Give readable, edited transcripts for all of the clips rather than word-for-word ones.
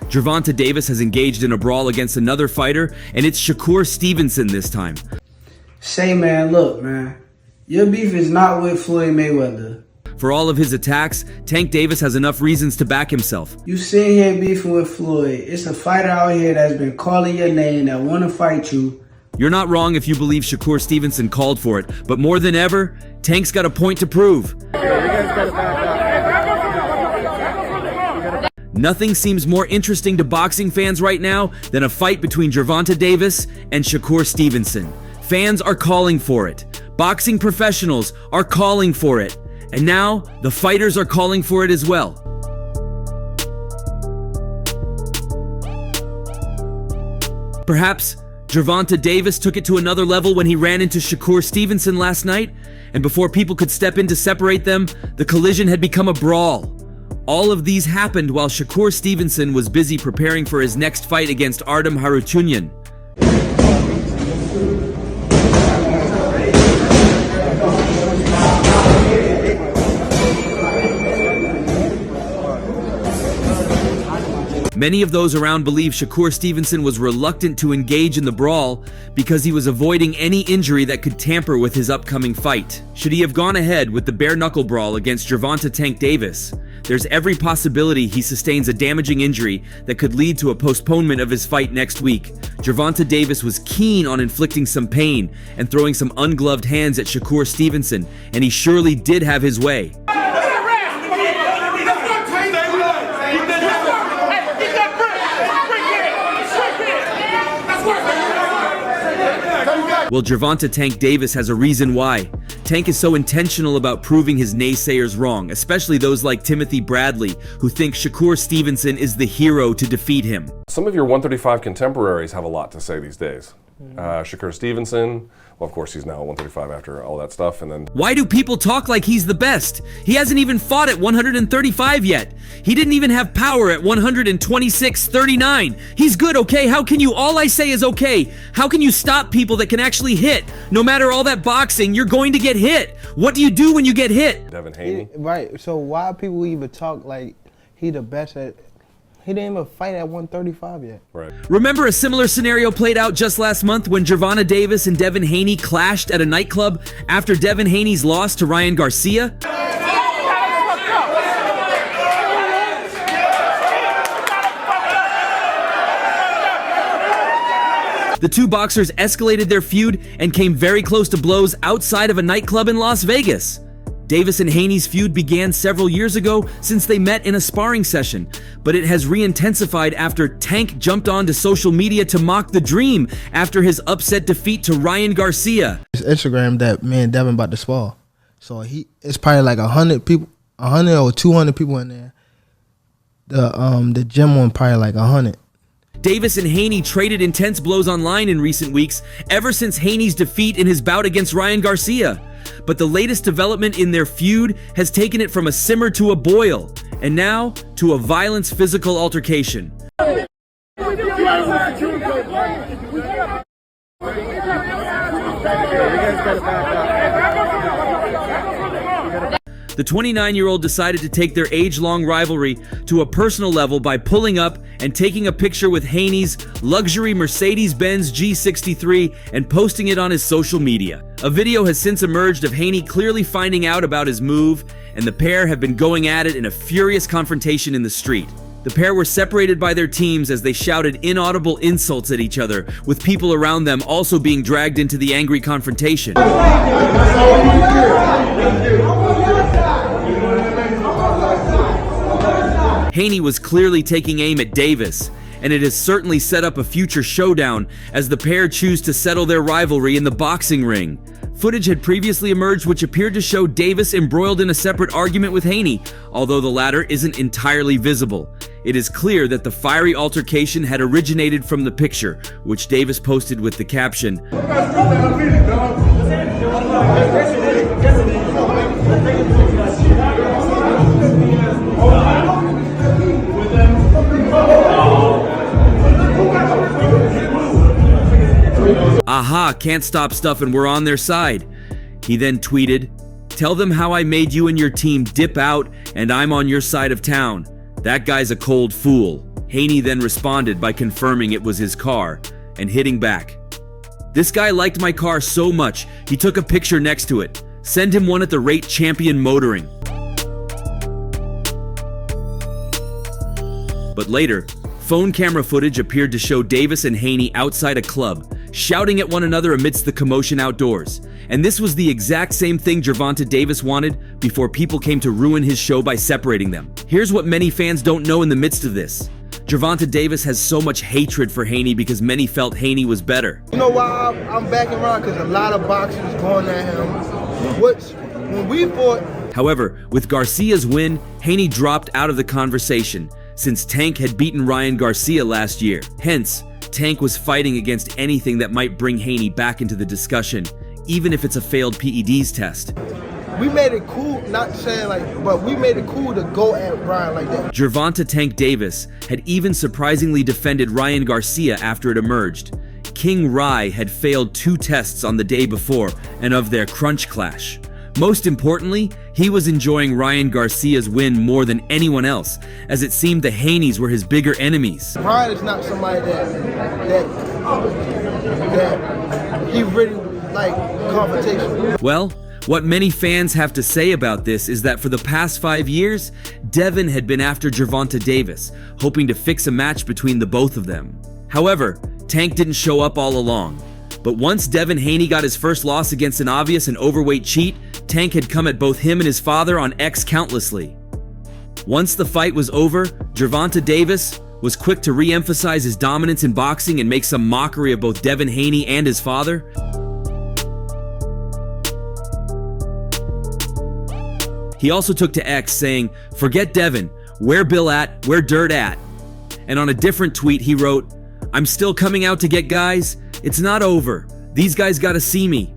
Gervonta Davis has engaged in a brawl against another fighter, and it's Shakur Stevenson this time. Say, man, look, man. Your beef is not with Floyd Mayweather. For all of his attacks, Tank Davis has enough reasons to back himself. You sitting here beefing with Floyd. It's a fighter out here that's been calling your name that want to fight you. You're not wrong if you believe Shakur Stevenson called for it, but more than ever, Tank's got a point to prove. Nothing seems more interesting to boxing fans right now than a fight between Gervonta Davis and Shakur Stevenson. Fans are calling for it. Boxing professionals are calling for it. And now, the fighters are calling for it as well. Perhaps Gervonta Davis took it to another level when he ran into Shakur Stevenson last night, and before people could step in to separate them, the collision had become a brawl. All of these happened while Shakur Stevenson was busy preparing for his next fight against Artem Harutyunyan. Many of those around believe Shakur Stevenson was reluctant to engage in the brawl because he was avoiding any injury that could tamper with his upcoming fight. Should he have gone ahead with the bare-knuckle brawl against Gervonta Tank Davis, there's every possibility he sustains a damaging injury that could lead to a postponement of his fight next week. Gervonta Davis was keen on inflicting some pain and throwing some ungloved hands at Shakur Stevenson, and he surely did have his way. Well, Gervonta Tank Davis has a reason why. Tank is so intentional about proving his naysayers wrong, especially those like Timothy Bradley, who think Shakur Stevenson is the hero to defeat him. Some of your 135 contemporaries have a lot to say these days. Shakur Stevenson, well, of course he's now at 135 after all that stuff, and then... Why do people talk like he's the best? He hasn't even fought at 135 yet. He didn't even have power at 126-39. He's good, okay? How can you, all I say is okay. How can you stop people that can actually hit? No matter all that boxing, you're going to get hit. What do you do when you get hit? Devin Haney. Right, so why people even talk like he the best at... He didn't even fight at 135 yet. Right. Remember a similar scenario played out just last month when Gervonta Davis and Devin Haney clashed at a nightclub after Devin Haney's loss to Ryan Garcia? The two boxers escalated their feud and came very close to blows outside of a nightclub in Las Vegas. Davis and Haney's feud began several years ago since they met in a sparring session, but it has re-intensified after Tank jumped onto social media to mock the Dream after his upset defeat to Ryan Garcia. It's Instagram that me and Devin about to spar. So it's probably like 100 people, 100 or 200 people in there. The gym one probably like 100. Davis and Haney traded intense blows online in recent weeks, ever since Haney's defeat in his bout against Ryan Garcia. But the latest development in their feud has taken it from a simmer to a boil, and now to a violent physical altercation. The 29-year-old decided to take their age-long rivalry to a personal level by pulling up and taking a picture with Haney's luxury Mercedes-Benz G63 and posting it on his social media. A video has since emerged of Haney clearly finding out about his move, and the pair have been going at it in a furious confrontation in the street. The pair were separated by their teams as they shouted inaudible insults at each other, with people around them also being dragged into the angry confrontation. Haney was clearly taking aim at Davis, and it has certainly set up a future showdown as the pair choose to settle their rivalry in the boxing ring. Footage had previously emerged which appeared to show Davis embroiled in a separate argument with Haney, although the latter isn't entirely visible. It is clear that the fiery altercation had originated from the picture, which Davis posted with the caption, "Aha, can't stop stuff and we're on their side." He then tweeted, Tell them how I made you and your team dip out and I'm on your side of town. That guy's a cold fool. Haney then responded by confirming it was his car and hitting back. This guy liked my car so much, he took a picture next to it. Send him one at the rate Champion Motoring. But later, phone camera footage appeared to show Davis and Haney outside a club, shouting at one another amidst the commotion outdoors. And this was the exact same thing Gervonta Davis wanted before people came to ruin his show by separating them. Here's what many fans don't know in the midst of this. Gervonta Davis has so much hatred for Haney because many felt Haney was better. You know why I'm backing around? Because a lot of boxers going at him. When we fought. However, with Garcia's win, Haney dropped out of the conversation since Tank had beaten Ryan Garcia last year. Hence, Tank was fighting against anything that might bring Haney back into the discussion, even if it's a failed PEDs test. We made it cool, not saying but we made it cool to go at Ryan like that. Gervonta Tank Davis had even surprisingly defended Ryan Garcia after it emerged. King Rye had failed 2 tests on the day before and of their crunch clash. Most importantly, he was enjoying Ryan Garcia's win more than anyone else, as it seemed the Haneys were his bigger enemies. Ryan is not somebody that he really like confrontation. Well, what many fans have to say about this is that for the past 5 years, Devin had been after Gervonta Davis, hoping to fix a match between the both of them. However, Tank didn't show up all along. But once Devin Haney got his first loss against an obvious and overweight cheat, Tank had come at both him and his father on X countlessly. Once the fight was over, Gervonta Davis was quick to re-emphasize his dominance in boxing and make some mockery of both Devin Haney and his father. He also took to X saying, "Forget Devin, where Bill at, where Dirt at?" And on a different tweet he wrote, "I'm still coming out to get guys. It's not over. These guys gotta see me."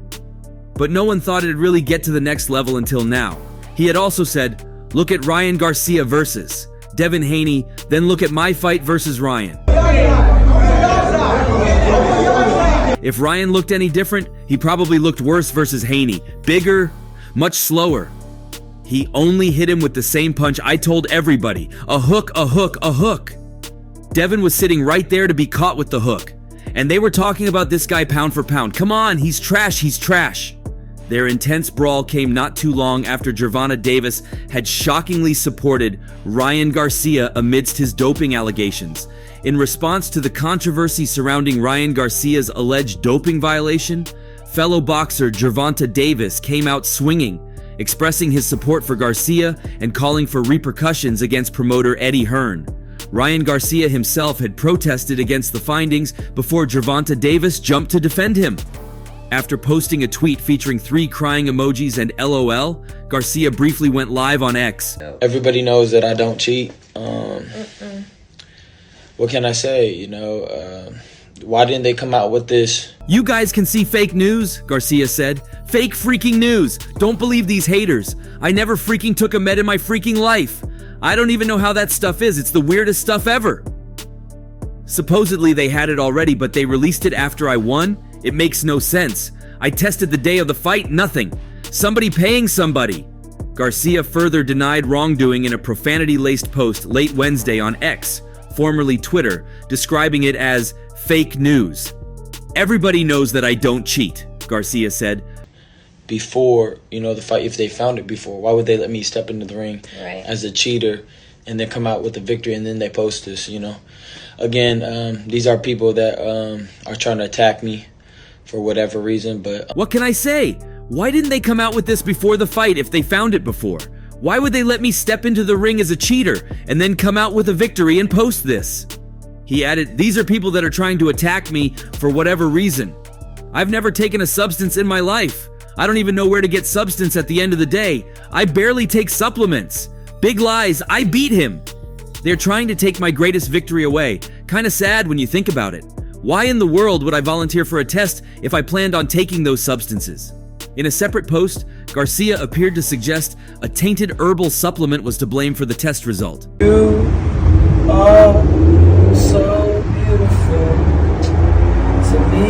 But no one thought it'd really get to the next level until now. He had also said, "Look at Ryan Garcia versus Devin Haney, then look at my fight versus Ryan." If Ryan looked any different, he probably looked worse versus Haney. Bigger, much slower. He only hit him with the same punch I told everybody. A hook, a hook, a hook. Devin was sitting right there to be caught with the hook. And they were talking about this guy pound for pound. Come on, he's trash, he's trash. Their intense brawl came not too long after Gervonta Davis had shockingly supported Ryan Garcia amidst his doping allegations. In response to the controversy surrounding Ryan Garcia's alleged doping violation, fellow boxer Gervonta Davis came out swinging, expressing his support for Garcia and calling for repercussions against promoter Eddie Hearn. Ryan Garcia himself had protested against the findings before Gervonta Davis jumped to defend him. After posting a tweet featuring 3 crying emojis and LOL, Garcia briefly went live on X. Everybody knows that I don't cheat. What can I say? Why didn't they come out with this? You guys can see fake news, Garcia said. Fake freaking news. Don't believe these haters. I never freaking took a med in my freaking life. I don't even know how that stuff is. It's the weirdest stuff ever. Supposedly they had it already, but they released it after I won? It makes no sense. I tested the day of the fight, nothing. Somebody paying somebody. Garcia further denied wrongdoing in a profanity-laced post late Wednesday on X, formerly Twitter, describing it as fake news. Everybody knows that I don't cheat, Garcia said. Before, the fight, if they found it before, why would they let me step into the ring as a cheater and then come out with a victory and then they post this, Again, these are people that are trying to attack me for whatever reason, but... What can I say? Why didn't they come out with this before the fight if they found it before? Why would they let me step into the ring as a cheater and then come out with a victory and post this? He added, "These are people that are trying to attack me for whatever reason. I've never taken a substance in my life. I don't even know where to get substance at the end of the day. I barely take supplements. Big lies, I beat him. They're trying to take my greatest victory away. Kinda sad when you think about it. Why in the world would I volunteer for a test if I planned on taking those substances?" In a separate post, Garcia appeared to suggest a tainted herbal supplement was to blame for the test result. You are so beautiful to me.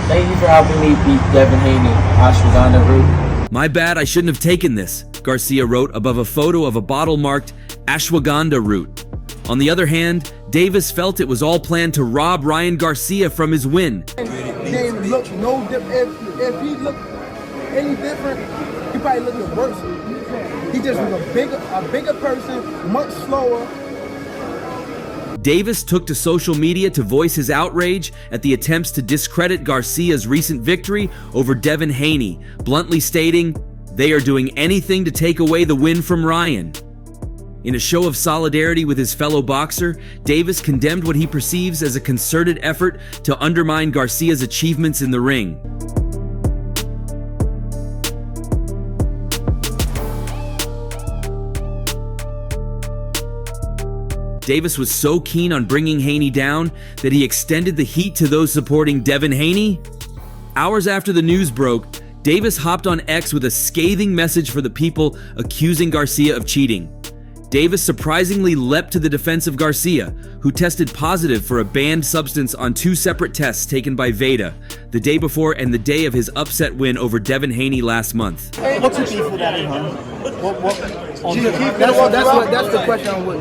Thank you for helping me beat Devin Haney, Ashwazana Root. "My bad, I shouldn't have taken this," Garcia wrote above a photo of a bottle marked ashwagandha root. On the other hand, Davis felt it was all planned to rob Ryan Garcia from his win. Game looked no different. If he looked any different, he probably looked worse. He just was a bigger person, much slower. Davis took to social media to voice his outrage at the attempts to discredit Garcia's recent victory over Devin Haney, bluntly stating, "They are doing anything to take away the win from Ryan." In a show of solidarity with his fellow boxer, Davis condemned what he perceives as a concerted effort to undermine Garcia's achievements in the ring. Davis was so keen on bringing Haney down that he extended the heat to those supporting Devin Haney. Hours after the news broke, Davis hopped on X with a scathing message for the people accusing Garcia of cheating. Davis surprisingly leapt to the defense of Garcia, who tested positive for a banned substance on 2 separate tests taken by Veda, the day before and the day of his upset win over Devin Haney last month. What's your beef with that, Hearn? That's the question I'm with.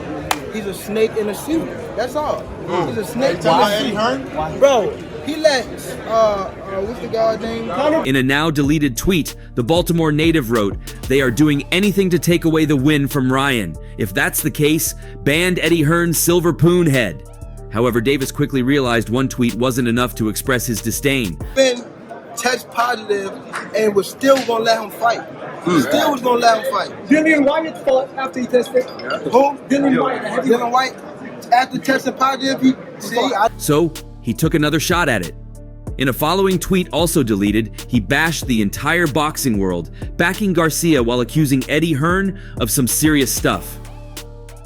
He's a snake in a suit. That's all. He's a snake in a suit. Hearn? Bro, he let what's the guy's name? In a now deleted tweet, the Baltimore native wrote, "They are doing anything to take away the win from Ryan. If that's the case, banned Eddie Hearn's silver poon head." However, Davis quickly realized one tweet wasn't enough to express his disdain. Been test positive and was still gonna let him fight. Still was gonna let him fight. Dillian Wyatt fought after he tested. Who? Dillian Wyatt, the heavyweight. Dylan White. After testing positive, So, he took another shot at it. In a following tweet also deleted, he bashed the entire boxing world, backing Garcia while accusing Eddie Hearn of some serious stuff.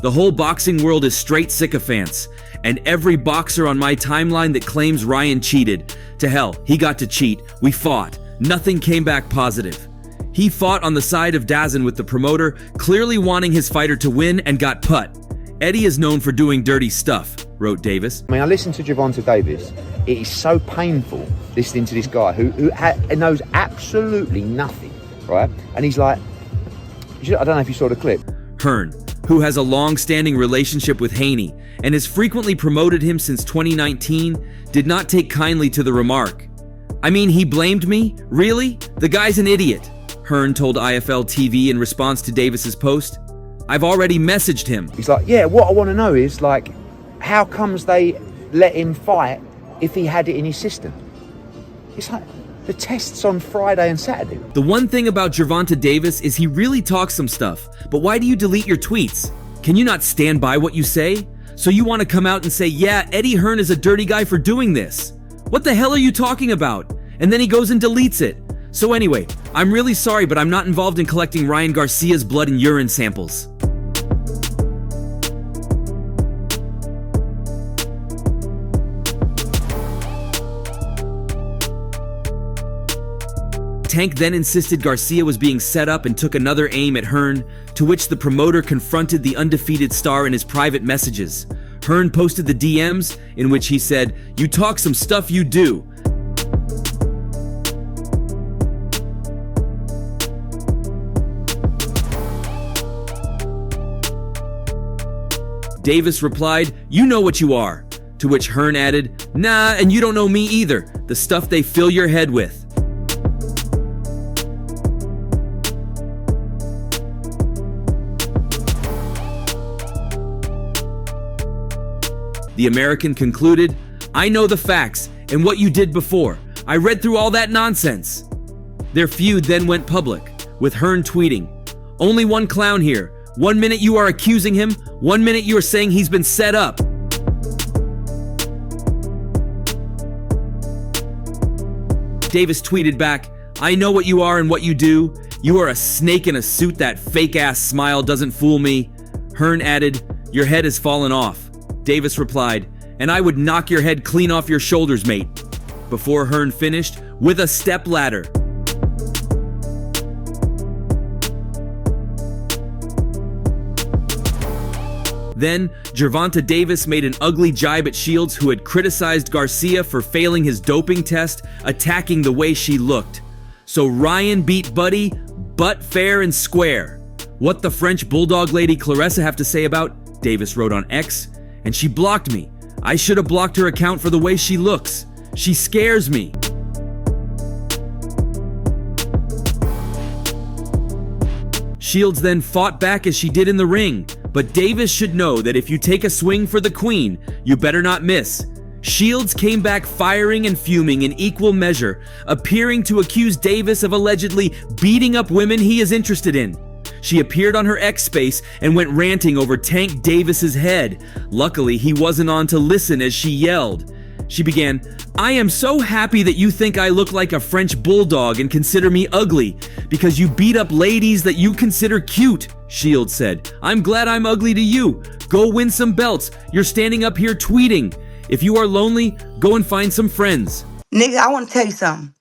"The whole boxing world is straight sycophants, and every boxer on my timeline that claims Ryan cheated. To hell, he got to cheat. We fought. Nothing came back positive. He fought on the side of Dazn with the promoter, clearly wanting his fighter to win, and got put. Eddie is known for doing dirty stuff," wrote Davis. I mean, I listened to Gervonta Davis. It is so painful listening to this guy who knows absolutely nothing, right? And he's like, I don't know if you saw the clip. Hearn, who has a long-standing relationship with Haney and has frequently promoted him since 2019, did not take kindly to the remark. "I mean, he blamed me? Really? The guy's an idiot," Hearn told IFL TV in response to Davis's post. "I've already messaged him." He's like, yeah, what I want to know is, like, how comes they let him fight if he had it in his system? It's like, the tests on Friday and Saturday. The one thing about Gervonta Davis is he really talks some stuff, but why do you delete your tweets? Can you not stand by what you say? So you want to come out and say, "Yeah, Eddie Hearn is a dirty guy for doing this." What the hell are you talking about? And then he goes and deletes it. So anyway, I'm really sorry, but I'm not involved in collecting Ryan Garcia's blood and urine samples. Tank then insisted Garcia was being set up and took another aim at Hearn, to which the promoter confronted the undefeated star in his private messages. Hearn posted the DMs, in which he said, "You talk some stuff, you do." Davis replied, "You know what you are," to which Hearn added, "Nah, and you don't know me either, the stuff they fill your head with." The American concluded, "I know the facts and what you did before. I read through all that nonsense." Their feud then went public, with Hearn tweeting, "Only one clown here. 1 minute you are accusing him, 1 minute you are saying he's been set up." Davis tweeted back, "I know what you are and what you do. You are a snake in a suit. That fake-ass smile doesn't fool me." Hearn added, "Your head has fallen off." Davis replied, "And I would knock your head clean off your shoulders, mate," before Hearn finished with a stepladder. Then, Gervonta Davis made an ugly jibe at Shields, who had criticized Garcia for failing his doping test, attacking the way she looked. So Ryan beat Buddy, butt fair and square. What the French bulldog lady Claressa have to say about? Davis wrote on X. And she blocked me. I should have blocked her account for the way she looks. She scares me. Shields then fought back as she did in the ring, but Davis should know that if you take a swing for the queen, you better not miss. Shields came back firing and fuming in equal measure, appearing to accuse Davis of allegedly beating up women he is interested in. She appeared on her X space and went ranting over Tank Davis's head. Luckily, he wasn't on to listen as she yelled. She began, "I am so happy that you think I look like a French bulldog and consider me ugly because you beat up ladies that you consider cute," Shields said. "I'm glad I'm ugly to you. Go win some belts. You're standing up here tweeting. If you are lonely, go and find some friends." Nigga, I want to tell you something.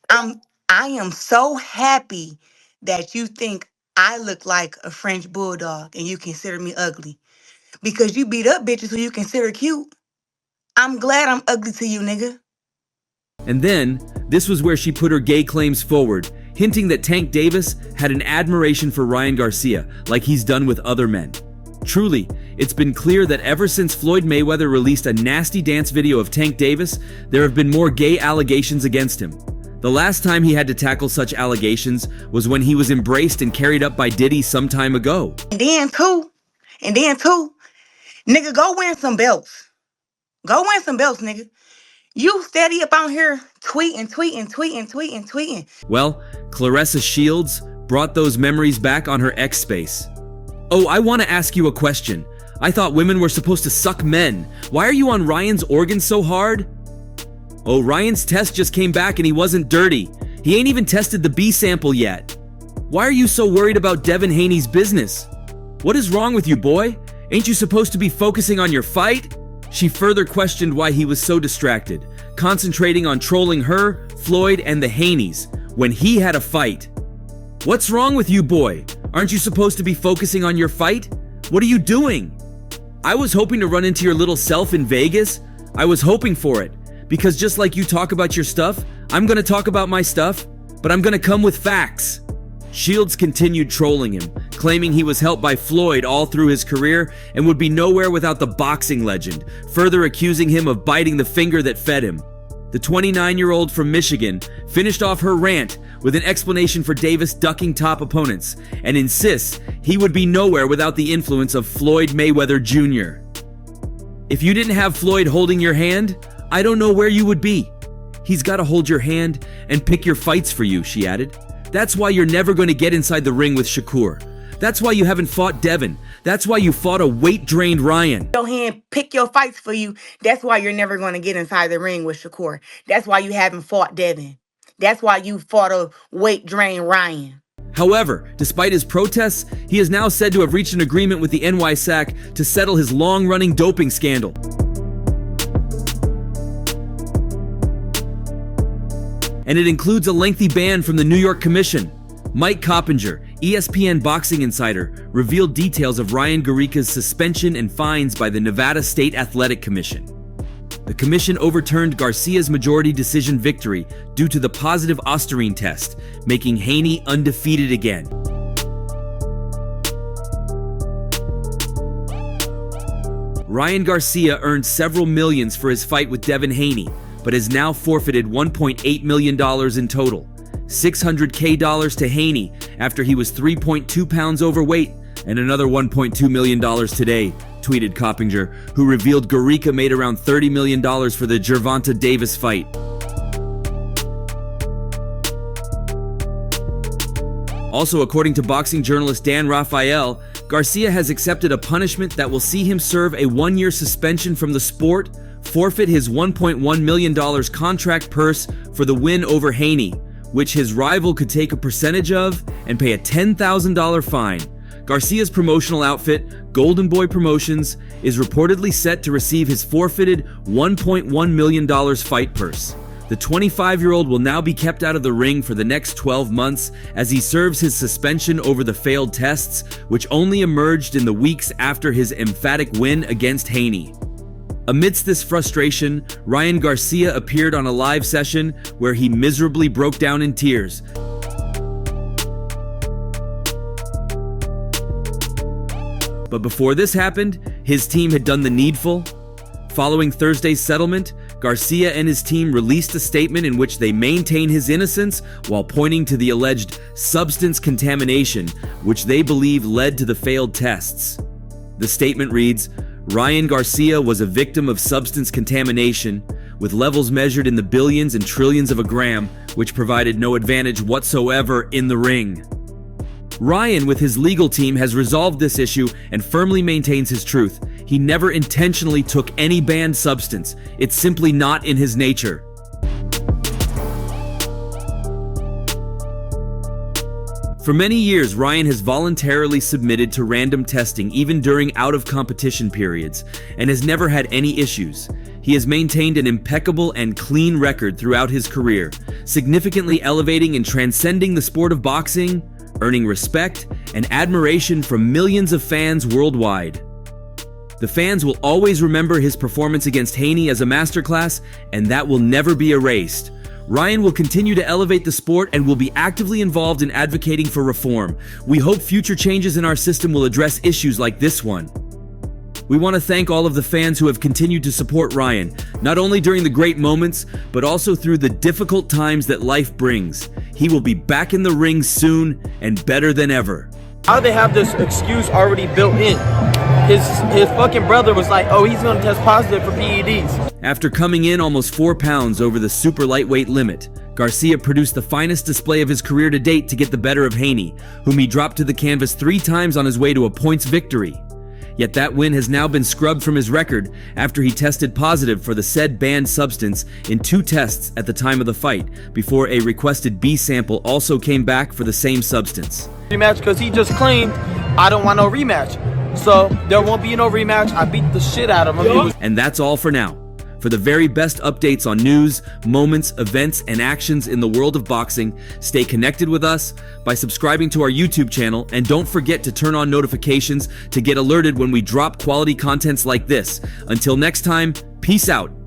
I am so happy that you think I look like a French bulldog and you consider me ugly because you beat up bitches who you consider cute. I'm glad I'm ugly to you, nigga. And then, this was where she put her gay claims forward, hinting that Tank Davis had an admiration for Ryan Garcia, like he's done with other men. Truly, it's been clear that ever since Floyd Mayweather released a nasty dance video of Tank Davis, there have been more gay allegations against him. The last time he had to tackle such allegations was when he was embraced and carried up by Diddy some time ago. And then too, nigga, go win some belts. Go win some belts, nigga. You steady up on here tweeting. Well, Claressa Shields brought those memories back on her X space. "Oh, I want to ask you a question. I thought women were supposed to suck men. Why are you on Ryan's organs so hard?" "Oh, Ryan's test just came back and he wasn't dirty. He ain't even tested the B sample yet. Why are you so worried about Devin Haney's business? What is wrong with you, boy? Ain't you supposed to be focusing on your fight?" She further questioned why he was so distracted, concentrating on trolling her, Floyd, and the Haneys when he had a fight. "What's wrong with you, boy? Aren't you supposed to be focusing on your fight? What are you doing? I was hoping to run into your little self in Vegas. I was hoping for it, because just like you talk about your stuff, I'm gonna talk about my stuff, but I'm gonna come with facts." Shields continued trolling him, claiming he was helped by Floyd all through his career and would be nowhere without the boxing legend, further accusing him of biting the finger that fed him. The 29-year-old from Michigan finished off her rant with an explanation for Davis ducking top opponents and insists he would be nowhere without the influence of Floyd Mayweather Jr. "If you didn't have Floyd holding your hand, I don't know where you would be. He's got to hold your hand and pick your fights for you," she added. "That's why you're never going to get inside the ring with Shakur. That's why you haven't fought Devin. That's why you fought a weight-drained Ryan." Your hand pick your fights for you. That's why you're never going to get inside the ring with Shakur. That's why you haven't fought Devin. That's why you fought a weight-drained Ryan. However, despite his protests, he is now said to have reached an agreement with the NYSAC to settle his long-running doping scandal. And it includes a lengthy ban from the New York Commission. Mike Coppinger, ESPN boxing insider, revealed details of Ryan Garcia's suspension and fines by the Nevada State Athletic Commission. The commission overturned Garcia's majority decision victory due to the positive Osterine test, making Haney undefeated again. Ryan Garcia earned several millions for his fight with Devin Haney, but has now forfeited $1.8 million in total. $600K to Haney after he was 3.2 pounds overweight, and another $1.2 million today, tweeted Coppinger, who revealed Garcia made around $30 million for the Gervonta Davis fight. Also, according to boxing journalist Dan Rafael, Garcia has accepted a punishment that will see him serve a 1-year suspension from the sport, forfeit his $1.1 million contract purse for the win over Haney, which his rival could take a percentage of, and pay a $10,000 fine. Garcia's promotional outfit, Golden Boy Promotions, is reportedly set to receive his forfeited $1.1 million fight purse. The 25-year-old will now be kept out of the ring for the next 12 months as he serves his suspension over the failed tests, which only emerged in the weeks after his emphatic win against Haney. Amidst this frustration, Ryan Garcia appeared on a live session where he miserably broke down in tears. But before this happened, his team had done the needful. Following Thursday's settlement, Garcia and his team released a statement in which they maintain his innocence while pointing to the alleged substance contamination, which they believe led to the failed tests. The statement reads, "Ryan Garcia was a victim of substance contamination, with levels measured in the billions and trillions of a gram, which provided no advantage whatsoever in the ring." Ryan, with his legal team, has resolved this issue and firmly maintains his truth. He never intentionally took any banned substance. It's simply not in his nature. For many years, Ryan has voluntarily submitted to random testing even during out-of-competition periods and has never had any issues. He has maintained an impeccable and clean record throughout his career, significantly elevating and transcending the sport of boxing, earning respect and admiration from millions of fans worldwide. The fans will always remember his performance against Haney as a masterclass, and that will never be erased. Ryan will continue to elevate the sport and will be actively involved in advocating for reform. We hope future changes in our system will address issues like this one. We want to thank all of the fans who have continued to support Ryan, not only during the great moments, but also through the difficult times that life brings. He will be back in the ring soon and better than ever. How do they have this excuse already built in? His fucking brother was like, oh, he's gonna test positive for PEDs. After coming in almost 4 pounds over the super lightweight limit, Garcia produced the finest display of his career to date to get the better of Haney, whom he dropped to the canvas 3 times on his way to a points victory. Yet that win has now been scrubbed from his record after he tested positive for the said banned substance in 2 tests at the time of the fight, before a requested B sample also came back for the same substance. Rematch, because he just claimed, I don't want no rematch. So there won't be no rematch. I beat the shit out of him. And that's all for now. For the very best updates on news, moments, events, and actions in the world of boxing, stay connected with us by subscribing to our YouTube channel, and don't forget to turn on notifications to get alerted when we drop quality contents like this. Until next time, peace out.